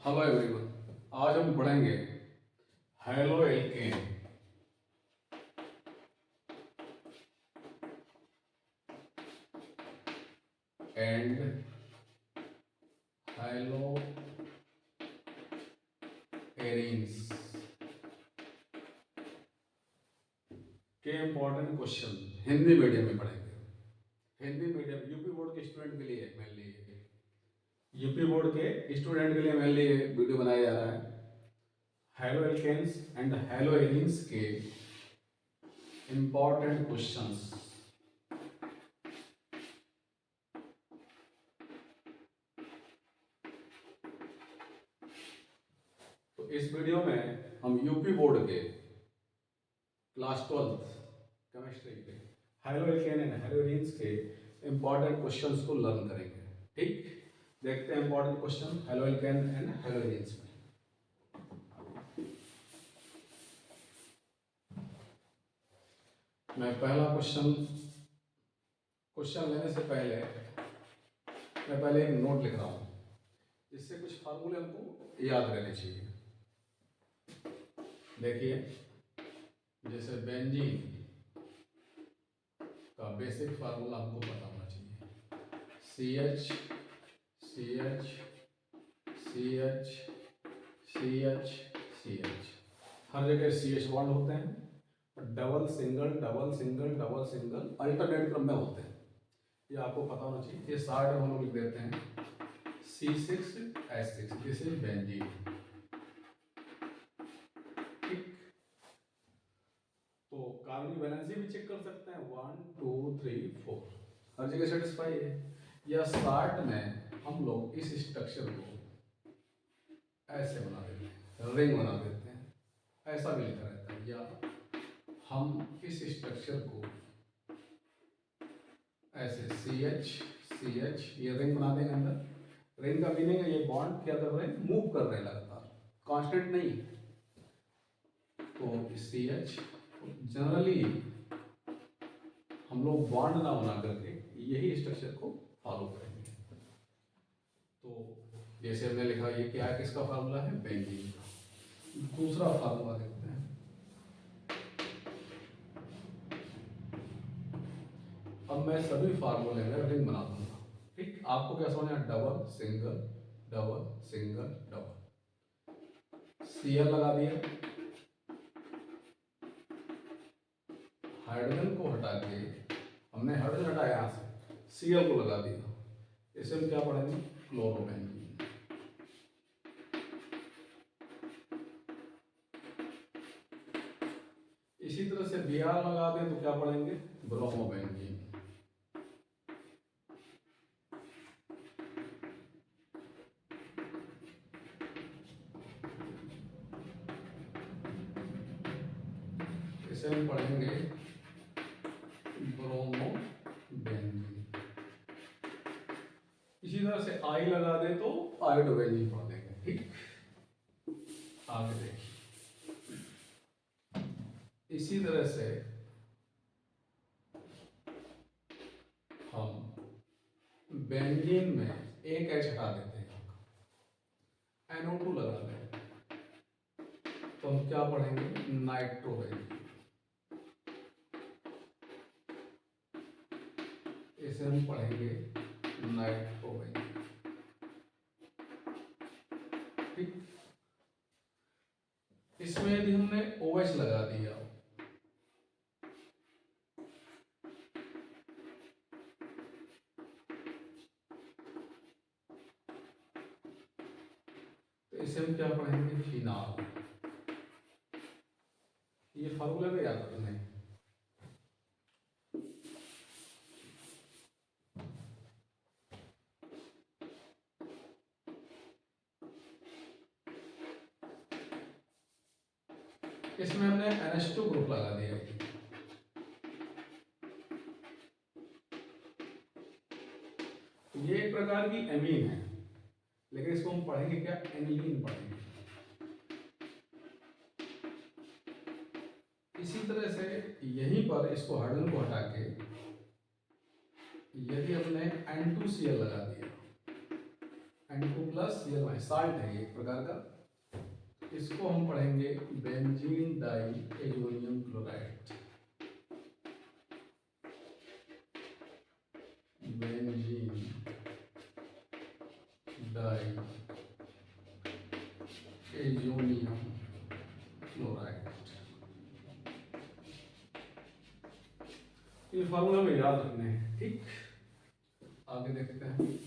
Hello everyone. आज हम पढ़ेंगे haloalkane and haloarenes के इम्पोर्टेंट क्वेश्चन हिंदी मीडियम में पढ़ेंगे। हिंदी मीडियम यूपी बोर्ड के स्टूडेंट के लिए मेनली यूपी बोर्ड के स्टूडेंट के लिए मेनली वीडियो बनाया जा रहा है। Haloalkanes and haloarenes के इम्पोर्टेंट क्वेश्चंस। तो इस वीडियो में हम यूपी बोर्ड के क्लास 12 केमिस्ट्री के haloalkane and haloarenes के इंपॉर्टेंट क्वेश्चंस को लर्न करेंगे। ठीक, देखते हैं important question hello alkene and hello arenes में। मैं पहला क्वेश्चन लेने से पहले मैं पहले एक नोट लिख रहा हूं, जिससे कुछ फार्मूले हमको याद रहने चाहिए। देखिए, जैसे बेंजीन का बेसिक फार्मूला हमको पता होना चाहिए। CH CH CH CH CH, हर जगह CH बॉन्ड होते हैं, double single double single double single alternate क्रम में होते हैं। ये आपको पता होना चाहिए। ये साइड में हम लोग लिख देते हैं C6H6, दिस इज बेंजीन। ठीक, तो कार्बनिक वैलेंसी भी चेक कर सकते हैं, 1 2 3 4 हर जगह सेटिस्फाई है। या शार्ट में हम लोग इस स्ट्रक्चर को ऐसे बना देते हैं, रिंग बना देते हैं, ऐसा भी लिखा रहता है। या हम इस स्ट्रक्चर को ऐसे CH ये रिंग बना देंगे। अंदर रिंग का मीनिंग है ये बॉन्ड क्या कर रहे हैं, मूव कर रहे हैं लगातार, कांस्टेंट नहीं। तो CH जनरली हम लोग बॉन्ड ना बना करके यही स्ट्रक्चर को फॉलो करेंगे। तो जैसे हमने लिखा, ये क्या है, किसका फार्मूला है, बेंजीन का। दूसरा फार्मूला देखते हैं। अब मैं सभी फार्मूले में रिंग बना दूंगा। ठीक, आपको क्या समझना है, double single double single double. Cl लगा दिया, हाइड्रोजन को हटा के हमने हाइड्रोजन हटाया यहां से, Cl को लगा दिया। इसे हम क्या पढ़ेंगे, क्लोरोबेंजीन। इसी तरह से Br लगा दें तो क्या पढ़ेंगे, ब्रोमोबेंजीन। इसे हम पढ़ेंगे ब्रोमोबेंजीन। इसी तरह से I लगा दे तो आयोडोबेंजीन पढ़ देंगे। ठीक, आगे देखिए, इसी तरह से हम बेंजीन में एक H हटा देते हैं, NO2 लगा दें तो हम क्या पढ़ेंगे, नाइट्रोबेंजीन। इसे हम पढ़ेंगे नाइट्रोबेंजीन। ठीक, इसमें यदि हमने OH लगा दिया तो इसे हम क्या पढ़ेंगे, फिनाल। ये फार्मूला भी याद रखना है। इसमें हमने NH2 ग्रुप लगा दिया। ये एक प्रकार की एमीन है, लेकिन इसको हम पढ़ेंगे क्या, एनिलीन पढ़ेंगे। इसी तरह से यहीं पर इसको हाइड्रोजन को हटा के यदि हमने N2Cl लगा दिया, N2 प्लस Cl साल्ट है ये एक प्रकार का। इसको हम पढ़ेंगे benzene diazonium chloride. Benzene diazonium chloride. ये फार्मूला में याद रखने हैं, ठीक। आगे देखते हैं।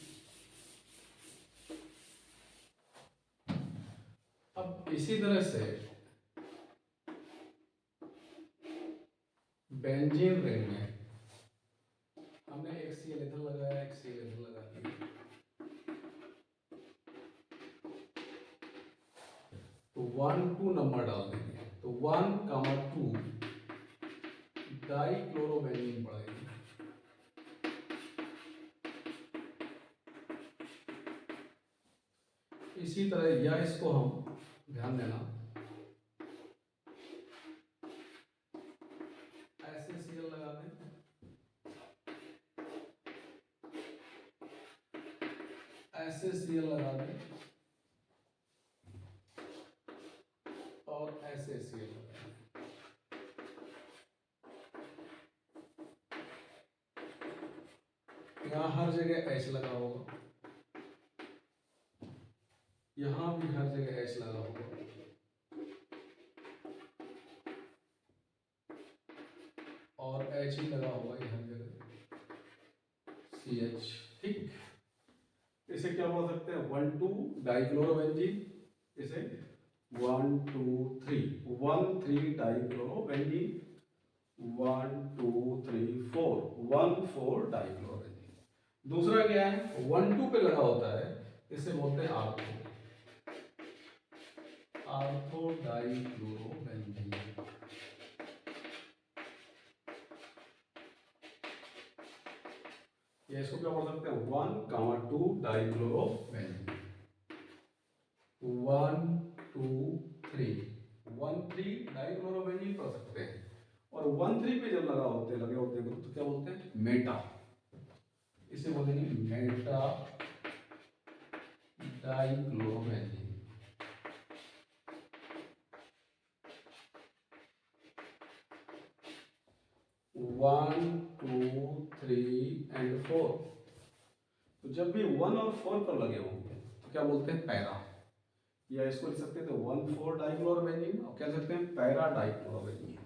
अब इसी तरह से बेंजीन रिंग में हमने एक Cl इधर लगाया, एक Cl इधर लगा दिया, तो 1 2 नंबर डाल देंगे, तो 1, 2 डाई क्लोरोबेंजीन पड़ेगी। इसी तरह या इसको हम ध्यान देना, ऐसे Cl लगा दें, ऐसे Cl लगा दें और ऐसे Cl लगा दें। यहाँ हर जगह H लगा होगा, यहाँ भी हर जगह H लगा होगा, और H ही लगा होगा ये हर जगह, CH, ठीक। इसे क्या बोल सकते हैं, 1 2 डाइक्लोरोबेंजीन, इसे 1 2 3 1 3 डाइक्लोरोबेंजीन, 1 2 3 4 1 4 डाइक्लोरोबेंजीन। दूसरा क्या है, 1 2 पे लगा होता है, इसे बोलते हैं आर्थो, आर्थो डाइक्लोरोबेंजीन। ये इसको क्या बोल सकते हैं, 1 2 डाइक्लोरोबेंजीन, 1 2 3 1 3 डाइक्लोरोबेंजीन पढ़ सकते हैं। और 1 3 पे जब लगे होते हैं तो क्या बोलते हैं, मेटा, इसे बोलेंगे मेटा डाइक्लोरोबेंजीन। वन 2 3 एंड 4, तो जब भी 1 और 4 पर लगे होंगे तो क्या बोलते हैं, पैरा, या इसको लिख सकते हैं तो 1 4 डाइक्लोरोबेंजीन, और कह सकते हैं पैरा डाइक्लोरोबेंजीन।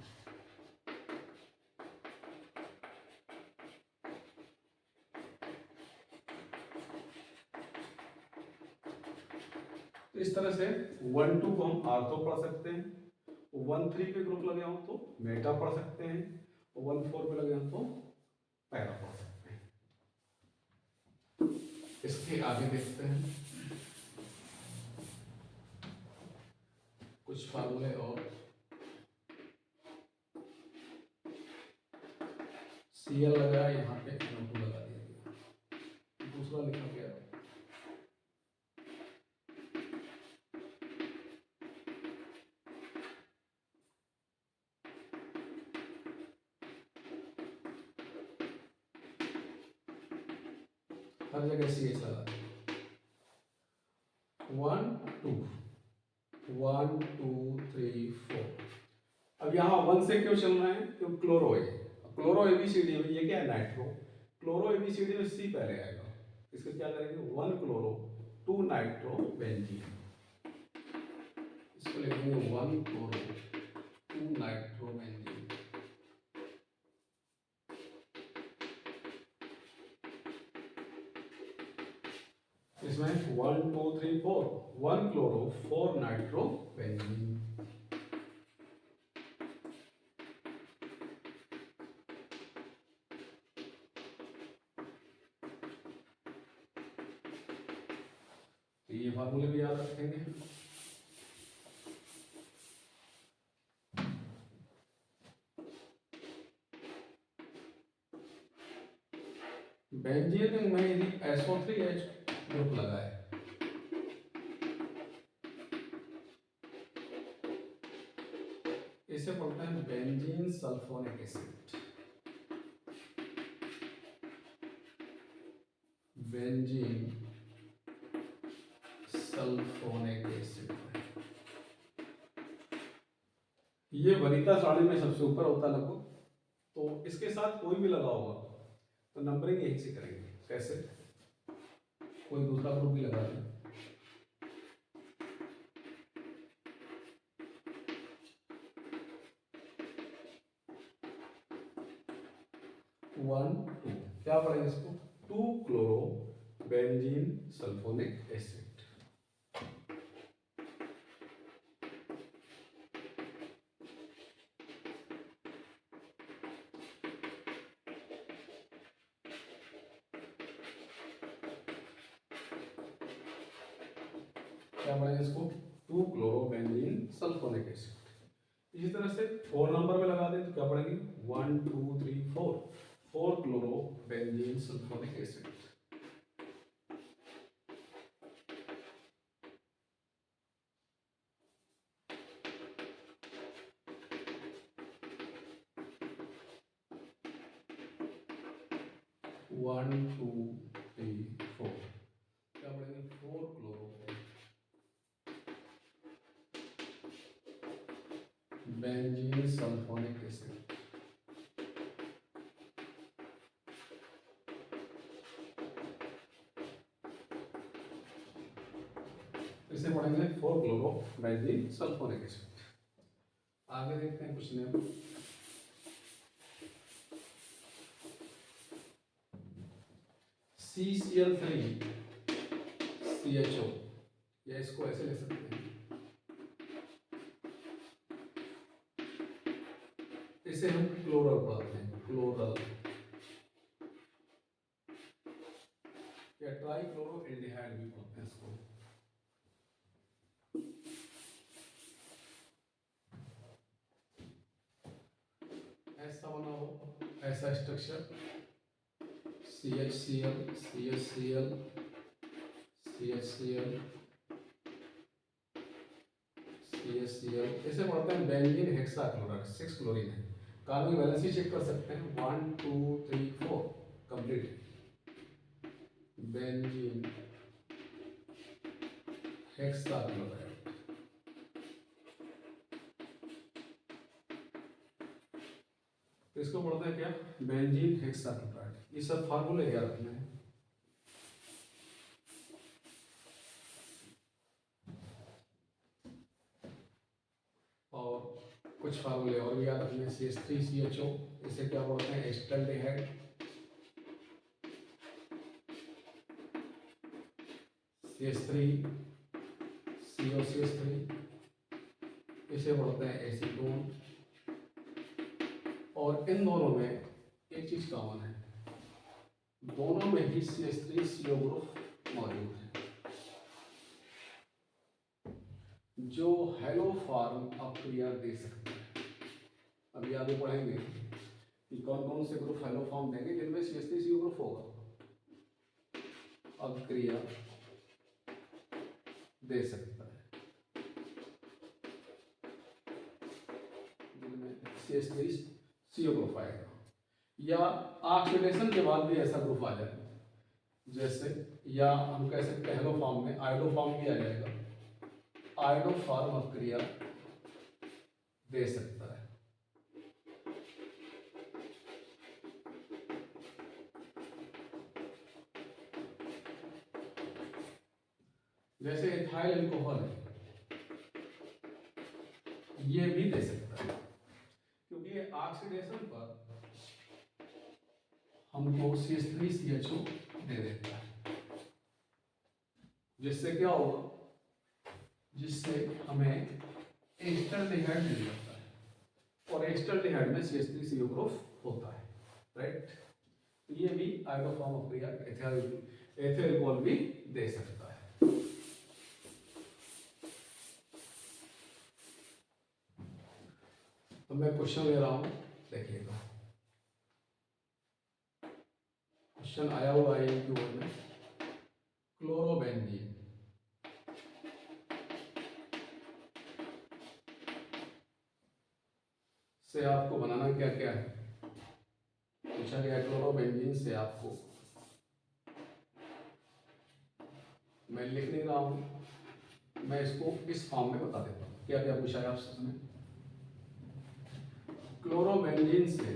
तो इस तरह से 1 2 को हम आर्थो पढ़ सकते हैं, 1 3 पे ग्रुप लगे हो तो मेटा पढ़ सकते हैं, 1 4 पे लगे हो तो पैरा पढ़ सकते हैं। इसके आगे देखते हैं कुछ फार्मूले और। Cl लगाया, यहाँ पे NO2 लगा दिया गया, दूसरा लिखा गया हर जगह CH लगा दिया, 1 2 1 2 3 4। अब यहाँ 1 से क्यों चल रहा है, क्योंकि क्लोरो है, क्लोरो ABCD में ये क्या है, नाइट्रो, क्लोरो ABCD में C पहले आएगा, इसको क्या करेंगे, 1 क्लोरो 2 नाइट्रो बेंजीन, इसको लिखेंगे 1 क्लोरो 2 नाइट्रो बेंजीन। इसमें 1 2 3 4 1 क्लोरो 4 नाइट्रो बेंजीन। तो ये फार्मूले भी याद रखेंगे। बेंजीन में यदि SO3H ग्रुप लगा है, इसे बोलते हैं benzene sulphonic acid, benzene sulphonic acid. ये वनिता साड़ी में सबसे ऊपर होता लगभग, तो इसके साथ कोई भी लगा होगा तो नंबरिंग यहीं से करेंगे। कैसे? कोई दूसरा ग्रुप भी लगा दें, 1 2, क्या पढ़ेंगे इसको? 2 क्लोरो बेंजीन सल्फोनिक एसिड। क्या पढ़ेंगे इसको? 2 क्लोरो बेंजीन सल्फोनिक एसिड। इसी तरह से 4 नंबर में लगा दें तो क्या पढ़ेंगे? 1 2 3 4, 4 chloro benzene sulphonic acid. One two three four, क्या पढ़ेंगे? 4 क्लोरो बेंजीन सल्फोनिक एसिड। इसे पढ़ेंगे 4 क्लोरो बेंजीन सल्फोनिक एसिड। आगे देखते हैं कुछ नियम। CCl3 CHO, या इसको ऐसे ले सकते हैं, इसे हम क्लोरल पढ़ाते हैं, क्लोरल या ट्राइक्लोरो एल्डिहाइड भी पढ़ते हैं इसको। ऐसा बना हो, ऐसा structure, CHCl CHCl CHCl CHCl, इसे पढ़ते हैं बेंजीन हेक्साक्लोराइड। 6 क्लोरीन है। कार्बन की वैलेंसी चेक कर सकते हैं, 1 2 3 4 कंप्लीट। बेंजीन हेक्साक्लोराइड, तो इसको पढ़ते हैं क्या? Benzene hexachloride. ये सब फार्मूले याद रखना है। और कुछ फार्मूले और भी याद रखने हैं। CH3CHO, इसे क्या बोलते हैं? एस्टल्डिहाइड। CH3COCH3, इसे बोलते हैं एसीटोन। और इन दोनों में एक चीज कॉमन है, दोनों में ही CH3CO ग्रुप मौजूद है, जो हेलोफॉर्म अपक्रिया दे सकते हैं। अभी आगे पढ़ेंगे कि कौन कौन से ग्रुप हेलोफॉर्म देंगे जिनमें CH3CO ग्रुप होगा, अपक्रिया दे सकता है, जिनमें CH3CO ग्रुप आएगा। या ऑक्सीडेशन के बाद भी ऐसा ग्रुप आ जाए, जैसे, या हम कह सकते हैं हेलोफॉर्म में आयोडोफॉर्म भी आ जाएगा, आयोडोफॉर्म अपक्रिया दे सकता है। जैसे इथाइल अल्कोहल है, ये भी दे सकता है, क्योंकि ये ऑक्सीडेशन पर हमको CH3CHO दे देता है, जिससे क्या होगा? जिससे हमें एस्टल्डिहाइड मिल जाता है, और एस्टल्डिहाइड में CH3CO ग्रुप होता है, राइट? तो ये भी आयोडोफॉर्म अपक्रिया एथिल अल्कोहल भी दे सकता है। तो मैं क्वेश्चन ले रहा हूं, देखिएगा। क्वेश्चन आया हुआ है IQ में, क्लोरोबेंजीन से आपको बनाना क्या क्या है? पूछा गया क्लोरोबेंजीन से आपको, मैं लिख नहीं रहा हूं, मैं इसको इस फॉर्म में बता देता हूँ। क्या क्या पूछा है आपसे उसने? क्लोरोबेंजीन से,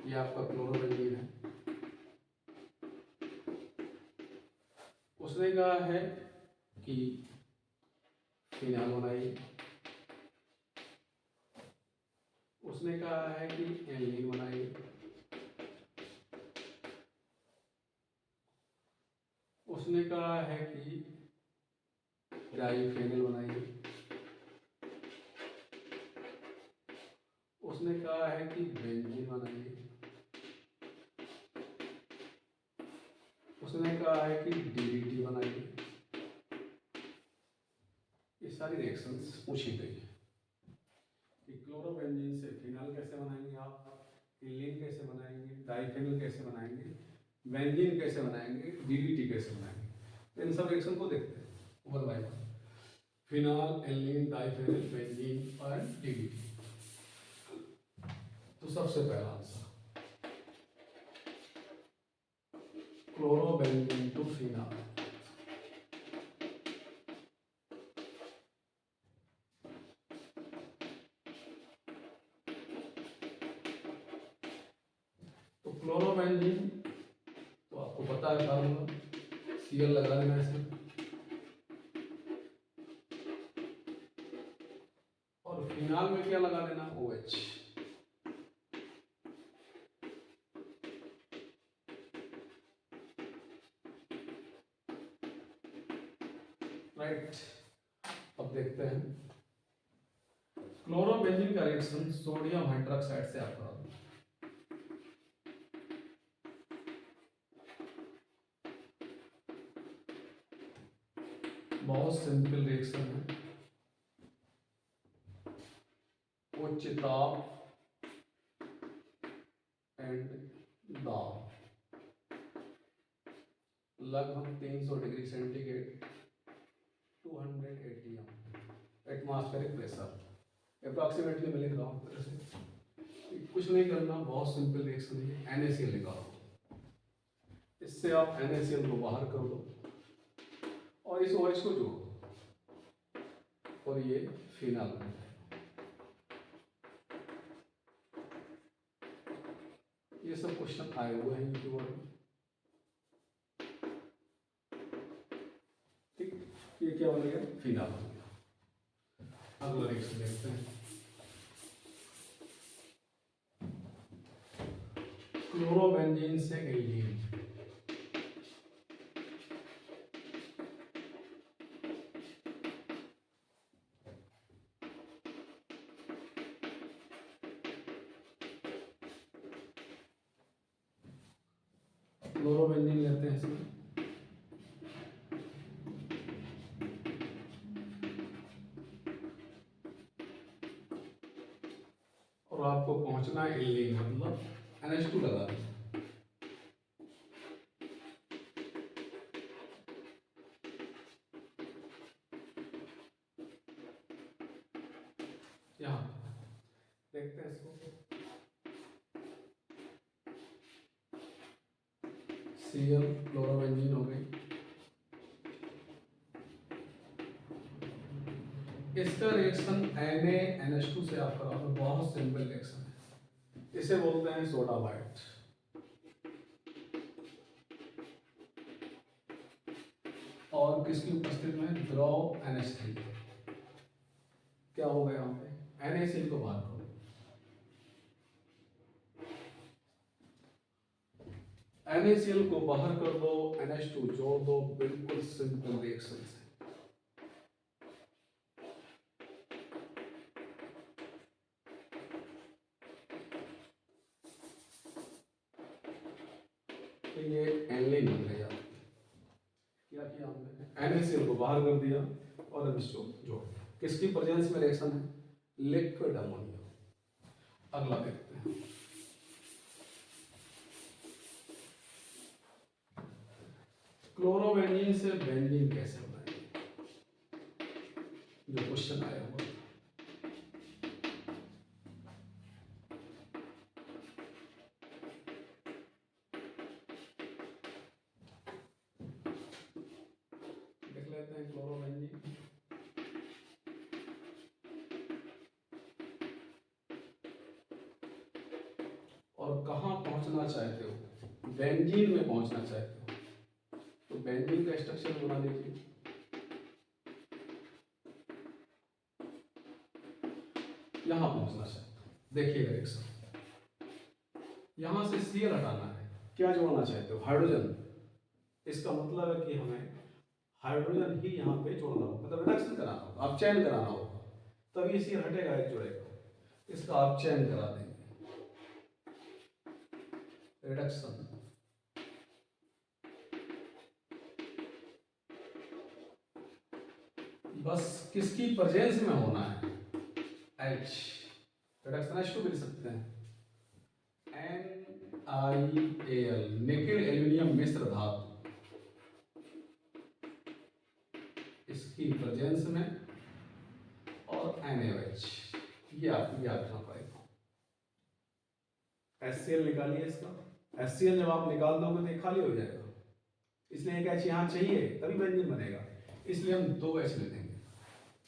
ये आपका क्लोरोबेंजीन है, उसने कहा है कि फिनाइल बनाइए, उसने कहा है कि एल्लीन बनाइए, उसने कहा है कि डाइफेनिल बनाइए, उसने कहा है कि बेंजीन बनाइए, उसने कहा है कि डीडीटी बनाइए। ये सारी रिएक्शंस पूछी गई है कि क्लोरोबेंजीन से फिनाइल कैसे बनाएंगे आप, एल्लीन कैसे बनाएंगे, डाइफेनिल कैसे बनाएंगे, बेंजीन कैसे बनाएंगे, डीडीटी कैसे बनाएंगे। तो इन सब रिएक्शन को देखते हैं वन बाय वन। फिनाइल, एल्लीन, डाइफेनिल, बेंजीन और डीडीटी। तो सबसे पहला आंसर क्लोरोबेंजीन टू फिनाइल। तो क्लोरोबेंजीन तो आपको पता है फार्मूला, Cl लगा देना इसमें, और फिनाइल में क्या लगा देना, OH। राइट। अब देखते हैं क्लोरोबेंजीन का रिएक्शन सोडियम हाइड्रोक्साइड से आप करोगे। बहुत सिंपल रिएक्शन है, उच्च ताप एंड दाब, लगभग 300 degree centigrade, 200 ATM atmospheric pressure, approximately मैं लिख रहा हूँ तरह से, कुछ नहीं करना, बहुत सिंपल रिएक्शन है। NaCl निकालो, इससे आप NaCl को बाहर कर दो और इस OH को जोड़ो और ये फिनाइल बन जाएगा। ये सब क्वेश्चन आए हुए हैं यूट्यूब में। ठीक, ये क्या बन गया, फिनाइल बन गया। अगला रिएक्शन देखते हैं, क्लोरोबेंजीन से एल्डीन। क्लोरोबेंजीन लेते हैं इसमें, और आपको पहुंचना है एल्डीन, मतलब NH2 लगा दें। यहाँ देखते हैं इसको, Cl क्लोरोबेंजीन हो गई। इसका रिएक्शन NaNH2 से आप कराओगे, बहुत सिंपल रिएक्शन है, इसे बोलते हैं सोडा बाइट। और किसकी उपस्थिति में, द्रव NH3। क्या हो गया यहाँ पे, NaCl को बाहर करो, NaCl को बाहर कर दो, NH2 जोड़ दो, बिल्कुल सिंपल रिएक्शन है। तो ये एल्लीन बन गया। क्या किया हमने, NaCl को बाहर कर दिया और NH2 जोड़, किसकी प्रेजेंस में रिएक्शन है, लिक्विड अमोनिया। अगला देखते हैं, क्लोरोबेंजीन से बेंजीन कैसे बनाएंगे, जो क्वेश्चन आया हुआ। लेते हैं क्लोरोबेंजीन। और कहाँ पहुंचना चाहते हो? बेंजीन में पहुंचना चाहते हो तो बेंजीन का स्ट्रक्चर बना लीजिए। यहां पहुंचना चाहते हो, देखिए डायरेक्शन। यहां से Cl हटाना है, क्या जोड़ना चाहते हो? हाइड्रोजन। इसका मतलब है कि हमें हाइड्रोजन ही यहाँ पे जोड़ना होगा, मतलब रिडक्शन कराना होगा, अपचयन कराना होगा, तभी Cl हटेगा, एक जुड़ेगा। इसका अपचयन करा देंगे, रिडक्शन। बस किसकी प्रेजेंस में होना है? H, रिडक्शन H2 भी लिख सकते हैं, NiAl, निकेल एल्यूमिनियम मिश्र धातु, इसकी प्रेजेंस में, और NaOH, ये आपको याद रखना पड़ेगा। HCl निकालिए इसका। HCl जब आप निकाल दोगे तो ये खाली हो जाएगा, इसलिए एक H यहाँ चाहिए तभी बेंजीन बनेगा, इसलिए हम 2 H ले देंगे।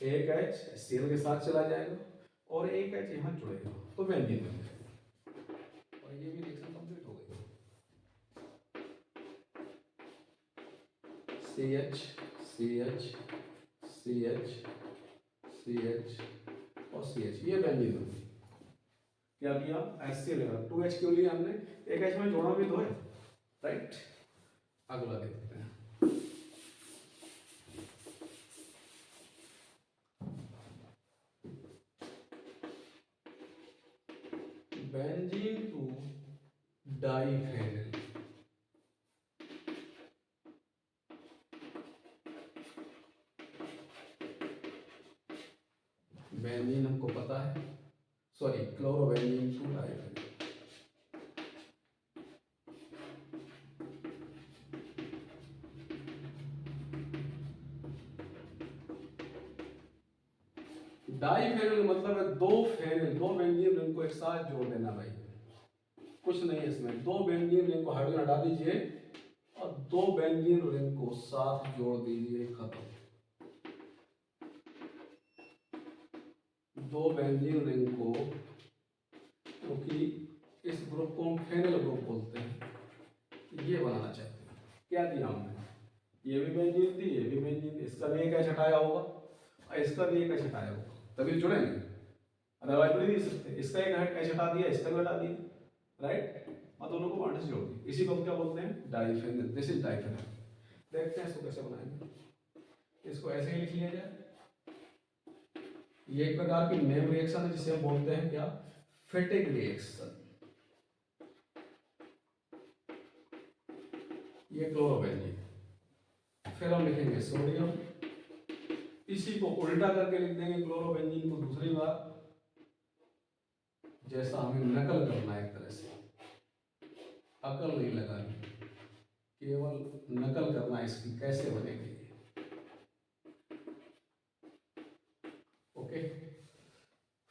एक H HCl के साथ चला जाएगा और एक H यहाँ जुड़ेगा तो बेंजीन बन जाएगा। और ये भी रिएक्शन कंप्लीट हो गई। CH CH CH CH और CH, ये बेंजीन बन गई। क्या किया? HCl लेगा, 2H क्यों लिया हमने? एक H में जोड़ना भी तो है, राइट। अगला देखते हैं। Benzene to diphenyl. बेंजीन हमको पता है, sorry chlorobenzene to diphenyl. Diphenyl मतलब है दो फेनिल, दो बेंजीन रिंग को एक साथ जोड़ देना भाई, कुछ नहीं है इसमें। दो बेंजीन रिंग को हाइड्रोजन हटा दीजिए और दो बेंजीन रिंग को साथ जोड़ दीजिए, खत्म। दो बेंजीन रिंग को, क्योंकि इस ग्रुप को हम फेनिल ग्रुप बोलते हैं, ये बनाना चाहते हैं। क्या दिया हमने? ये भी बेंजीन थी, ये भी बेंजीन थी, इसका भी एक H हटाया होगा और इसका भी एक H हटाया होगा, तभी जुड़ेंगे, अदरवाइज जुड़ नहीं सकते। इसका एक H हटा दिया, इसका भी हटा दिया, राइट, और दोनों को बॉन्ड से जोड़ दिया। इसी को हम क्या बोलते हैं? डाइफेनिल। This is diphenyl. देखते हैं इसको कैसे बनाएंगे। इसको ऐसे ही लिख लिया जाए। ये एक प्रकार की नेम रिएक्शन है जिसे हम बोलते हैं क्या? फिटिक रिएक्शन। ये क्लोरोबेंजीन, फिर हम लिखेंगे सोडियम, इसी को उल्टा करके लिख देंगे क्लोरोबेंजीन को दूसरी बार, जैसा हमें नकल करना है एक तरह से, अकल नहीं लगानी, केवल नकल करना इसकी कैसे बनेगी। ओके,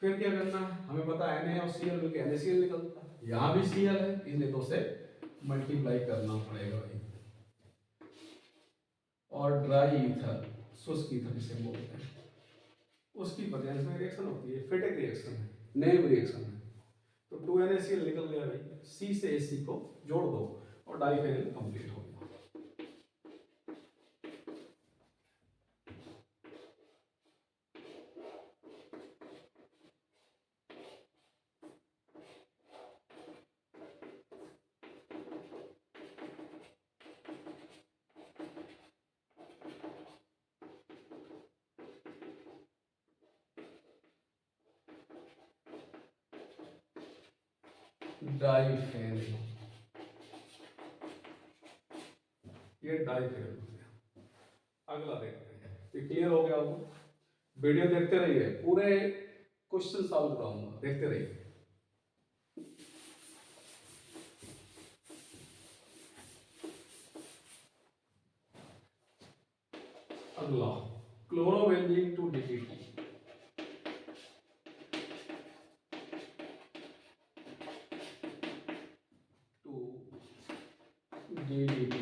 फिर क्या करना है? हमें पता है Na और Cl मिलकर NaCl निकलता है, यहाँ भी Cl है, इसलिए तो उसे मल्टीप्लाई करना पड़ेगा भाई। और ड्राई ईथर, शुष्क ईथर जिसे बोलते हैं, उसकी प्रेजेंस में रिएक्शन होती है, फिटिक रिएक्शन है, नेम रिएक्शन है। तो 2NaCl निकल गया भाई, C से AC को जोड़ दो और डाइफेनिल कंप्लीट हो गया। डाइफेनिल, ये डाइफेनिल हो गया। अगला देखते हैं, ये क्लियर हो गया होगा। वीडियो देखते रहिए, पूरे क्वेश्चन सॉल्व कराऊंगा, देखते रहिए। अगला क्लोरोबेंजीन टू DDT। DDT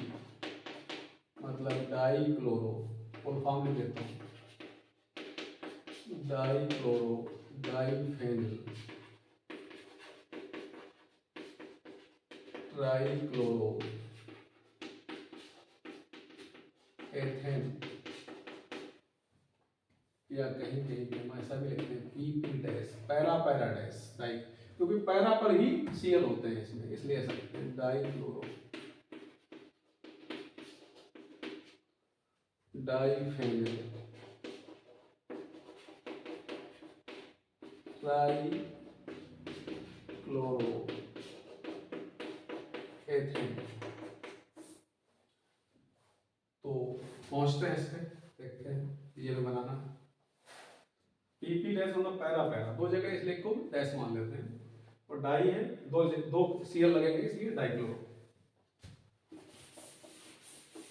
मतलब डाई क्लोरो फुल फॉर्म लिख देता हूँ, डाइक्लोरो डाइफेनिल ट्राइक्लोरो एथेन, या कहीं कहीं पे हम ऐसा भी लिखते हैं PP dash para para dash di, क्योंकि पैरा पर ही Cl होते हैं इसमें, इसलिए ऐसा लिखते हैं डाइक्लोरो डाइफेनिल ट्राइक्लोरो एथेन। तो पहुंचते हैं इस पे, देखते हैं ये भी बनाना है। PP डैश मतलब पैरा पैरा, दो जगह इसलिए को डैश मान लेते हैं, और डाई है दो दो Cl लगेंगे इसलिए डाइक्लोरो।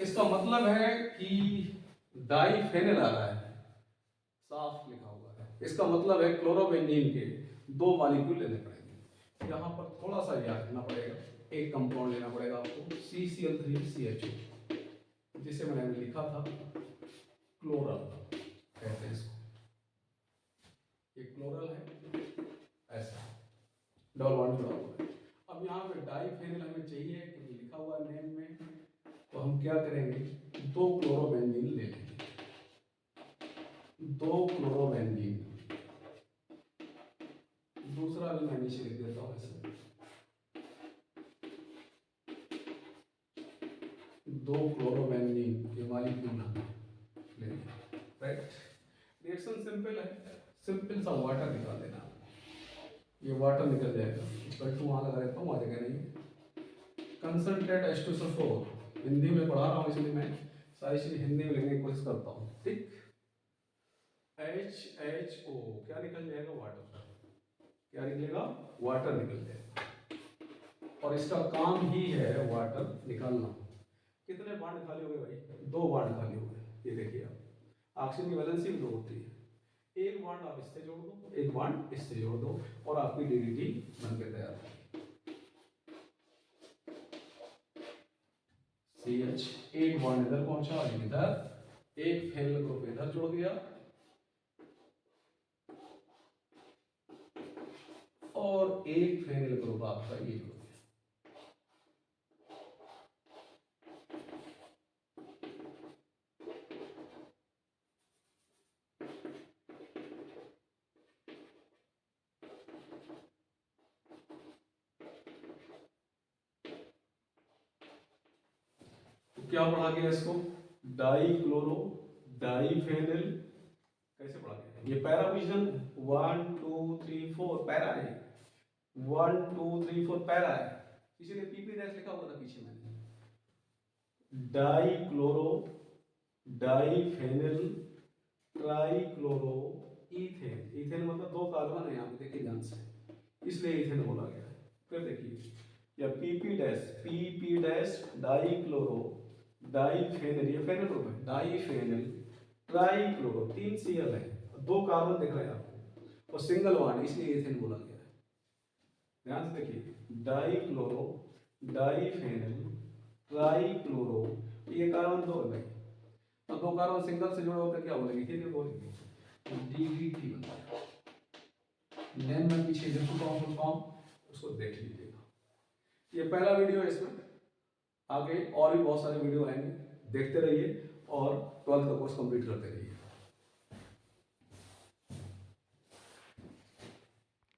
इसका मतलब है कि डाइफेनिल आ रहा है, साफ लिखा हुआ है, इसका मतलब है क्लोरोबेंजीन के दो मॉलिक्यूल लेने पड़ेंगे। यहाँ पर थोड़ा सा याद रखना पड़ेगा, एक कंपाउंड लेना पड़ेगा आपको CCl3CHO, जिसे मैंने लिखा था क्लोरल कहते हैं इसको, ये क्लोरल है ऐसा, डबल बॉन्ड जुड़ा हुआ है। अब यहाँ पे डाइफेनिल हमें चाहिए क्योंकि लिखा हुआ है नेम में, तो हम क्या करेंगे, दो क्लोरोबेंजीन ले लेंगे, दो क्लोरोबेंजीन, दूसरा भी मैं नीचे लिख देता हूँ ऐसे, दो क्लोरोबेंजीन के मॉलिक्यूल लेंगे, राइट। रिएक्शन सिंपल है, सिंपल सा वाटर निकाल देना, ये वाटर निकल जाएगा, इक्वल टू वहाँ लगा देता हूँ, आ जाएगा नहीं, कंसंट्रेट H2SO4, हिंदी में पढ़ा रहा हूँ इसलिए मैं सारी चीज हिंदी में लिखने की कोशिश करता हूँ, ठीक। HHO क्या निकल जाएगा, वाटर, क्या निकलेगा, वाटर निकल जाएगा, और इसका काम ही है वाटर निकालना। कितने बॉन्ड खाली हो गए भाई, दो बॉन्ड खाली हो गए, ये देखिए आप, ऑक्सीजन की वैलेंसी भी दो होती है, एक बॉन्ड आप इससे जोड़ दो, एक बॉन्ड इससे जोड़ दो, और आपकी DDT बनकर तैयार है। CH एक बॉन्ड इधर पहुंचा, इधर एक फेनिल ग्रुप इधर जोड़ दिया, और एक फेनिल ग्रुप आपका ये जुड़ गया। तो क्या पढ़ा गया इसको, डाइक्लोरो डाइफेनिल, कैसे पढ़ा गया, ये पैरा पोजीशन 1 2 3 4 पैरा है, 1 2 3 4 पैरा है, इसीलिए PP डैश लिखा हुआ था पीछे मैंने, dichloro diphenyl trichloro ethane, ethane मतलब दो कार्बन है यहाँ पे देखिए ध्यान से, इसलिए इथेन बोला गया है। फिर देखिए, या PP डैश डाइक्लोरो डाइफेनिल, ये फेनिल ग्रुप है, डाइफेनिल ट्राइक्लोरो, तीन Cl है, दो कार्बन दिख रहे हैं आपको, और सिंगल बॉन्ड, इसलिए इथेन बोला गया है। ध्यान से देखिए, डाइक्लोरो डाइफेनिल ट्राइक्लोरो, ये कार्बन दो है भाई, और दो कार्बन सिंगल से जुड़े होते क्या बोलेंगे, इथेन बोलेंगे, DDT बनता है। नेम में पीछे लिख चुका हूं फुल फॉर्म, उसको देख लीजिएगा। ये पहला वीडियो है, इसमें आगे और भी बहुत सारे वीडियो आएंगे, देखते रहिए और 12th का कोर्स कंप्लीट करते रहिए।